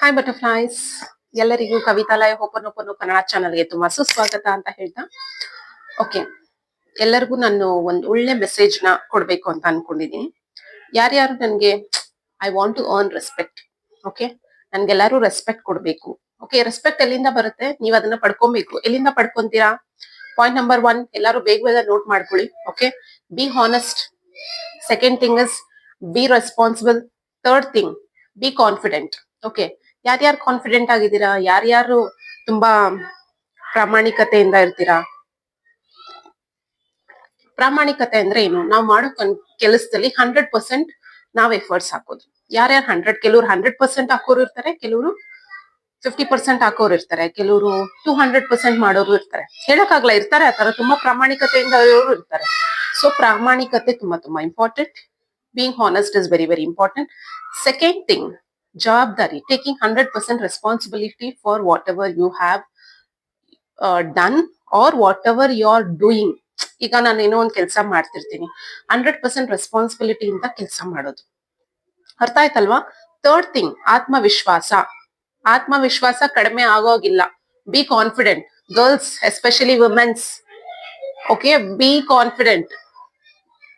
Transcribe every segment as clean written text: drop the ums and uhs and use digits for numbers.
Hi butterflies, ಎಲ್ಲರಿಗೂ ಕವಿತಾಲಯ ಹೋಪನೋಪನೋ ಕನ್ನಡ ಚಾನಲ್ಗೆ ತುಂಬಾ ಸುಸ್ವಾಗತ ಅಂತ ಹೇಳ್ತಾ, ಓಕೆ, ಎಲ್ಲರಿಗೂ ನಾನು ಒಂದು ಒಳ್ಳೆ ಮೆಸೇಜ್ ನ ಕೊಡ್ಬೇಕು ಅಂತ ಅನ್ಕೊಂಡಿದೀನಿ. ಯಾರ್ಯಾರು ನನ್ಗೆ I want to earn respect, okay, ನನ್ಗೆಲ್ಲರೂ ರೆಸ್ಪೆಕ್ಟ್ ಕೊಡ್ಬೇಕು. ಓಕೆ, ರೆಸ್ಪೆಕ್ಟ್ ಎಲ್ಲಿಂದ ಬರುತ್ತೆ? ನೀವ್ ಅದನ್ನ ಪಡ್ಕೊಬೇಕು. ಎಲ್ಲಿಂದ ಪಡ್ಕೊಂತೀರಾ? ಪಾಯಿಂಟ್ ನಂಬರ್ 1, ಎಲ್ಲರೂ ಬೇಗ ಬೇಗ ನೋಟ್ ಮಾಡ್ಕೊಳ್ಳಿ. Okay, be honest. Second thing is B responsible. Third thing, be confident. Okay, ಯಾರ್ಯಾರು ಕಾನ್ಫಿಡೆಂಟ್ ಆಗಿದ್ದೀರಾ? ಯಾರ್ಯಾರು ತುಂಬಾ ಪ್ರಾಮಾಣಿಕತೆಯಿಂದ ಇರ್ತೀರಾ? ಪ್ರಾಮಾಣಿಕತೆ ಅಂದ್ರೆ ಏನು? ನಾವು ಮಾಡೋ ಕೆಲಸದಲ್ಲಿ 100% ನಾವ್ ಎಫರ್ಟ್ಸ್ ಹಾಕೋದು. ಯಾರ್ಯಾರು 100, ಕೆಲವ್ರು 100% ಹಾಕೋರು ಇರ್ತಾರೆ, ಕೆಲವರು 50% ಹಾಕೋರು ಇರ್ತಾರೆ, ಕೆಲವರು 200% ಮಾಡೋರು ಇರ್ತಾರೆ. ಹೇಳಕ್ಕಾಗ್ಲ, ಇರ್ತಾರೆ ಆತರ ತುಂಬಾ ಪ್ರಾಮಾಣಿಕತೆಯಿಂದ ಇರೋರು ಇರ್ತಾರೆ. ಸೊ ಪ್ರಾಮಾಣಿಕತೆ ತುಂಬಾ ತುಂಬಾ important. Being honest is very very important. Second thing, ಜವಾಬ್ದಾರಿ. Taking 100% responsibility for whatever you have done or whatever you are doing. ಈಗ ನಾನು ಏನೋ ಒಂದು ಕೆಲಸ ಮಾಡ್ತಿರ್ತೀನಿ, 100% ರೆಸ್ಪಾನ್ಸಿಬಿಲಿಟಿ ಇಂದ ಕೆಲಸ ಮಾಡೋದು. ಅರ್ಥ ಆಯ್ತಲ್ವಾ? ಥರ್ಡ್ ಥಿಂಗ್, ಆತ್ಮವಿಶ್ವಾಸ. ಆತ್ಮವಿಶ್ವಾಸ ಕಡಿಮೆ ಆಗೋಗಿಲ್ಲ. Be confident. Girls, especially women's, okay, be confident.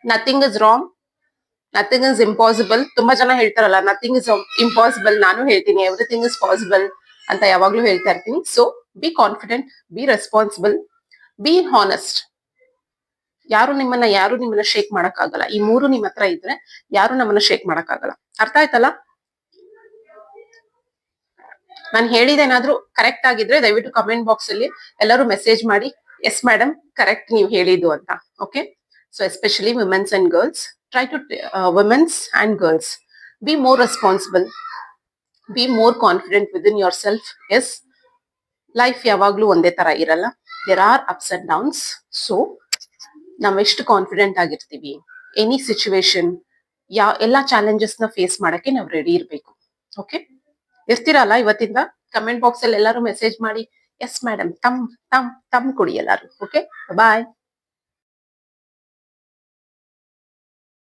Nothing is wrong, nothing is impossible. ತುಂಬಾ ಜನ ಹೇಳ್ತಾರಲ್ಲ ನಥಿಂಗ್ ಇಸ್ ಇಂಪಾಸಿಬಲ್. ನಾನು ಹೇಳ್ತೀನಿ ಎವ್ರಿಥಿಂಗ್ ಇಸ್ ಪಾಸಿಬಲ್ ಅಂತ ಯಾವಾಗ್ಲೂ ಹೇಳ್ತಾ ಇರ್ತೀನಿ. So be confident, B responsible, be honest. ಯಾರು ನಿಮ್ಮನ್ನ ಶೇಕ್ ಮಾಡಕ್ ಆಗಲ್ಲ. ಈ ಮೂರು ನಿಮ್ ಹತ್ರ ಇದ್ರೆ ಯಾರು ನಮ್ಮನ್ನ ಶೇಕ್ ಮಾಡಕ್ ಆಗಲ್ಲ. ಅರ್ಥ ಆಯ್ತಲ್ಲ? ನಾನು ಹೇಳಿದೇನಾದ್ರೂ ಕರೆಕ್ಟ್ ಆಗಿದ್ರೆ ದಯವಿಟ್ಟು ಕಮೆಂಟ್ ಬಾಕ್ಸ್ ಅಲ್ಲಿ ಎಲ್ಲರೂ ಮೆಸೇಜ್ ಮಾಡಿ, ಎಸ್ ಮೇಡಮ್ ಕರೆಕ್ಟ್ ನೀವು ಹೇಳಿದ್ದು ಅಂತ. Okay, so especially women's and girls, try to women's and girls, be more responsible, be more confident within yourself. Yes, life ಯಾವಾಗ್ಲೂ ಒಂದೇ ತರ ಇರಲ್ಲ. There are ups and downs. So ನಾವ್ ಎಷ್ಟು ಕಾನ್ಫಿಡೆಂಟ್ ಆಗಿರ್ತೀವಿ, ಎನಿ ಸಿಚುವೇಶನ್, ಎಲ್ಲಾ ಚಾಲೆಂಜಸ್ ನ face ಮಾಡಕ್ಕೆ ನಾವು ರೆಡಿ ಇರ್ಬೇಕು. ಓಕೆ, ಇರ್ತೀರಲ್ಲ? ಇವತ್ತಿಂದ ಕಮೆಂಟ್ ಬಾಕ್ಸ್ ಅಲ್ಲಿ ಎಲ್ಲರೂ ಮೆಸೇಜ್ ಮಾಡಿ, ಎಸ್ ಮೇಡಮ್, ತಮ್ ತಮ್ ತಮ್ ಕೊಡಿ ಎಲ್ಲಾರು. ಓಕೆ, ಬಾಯ್.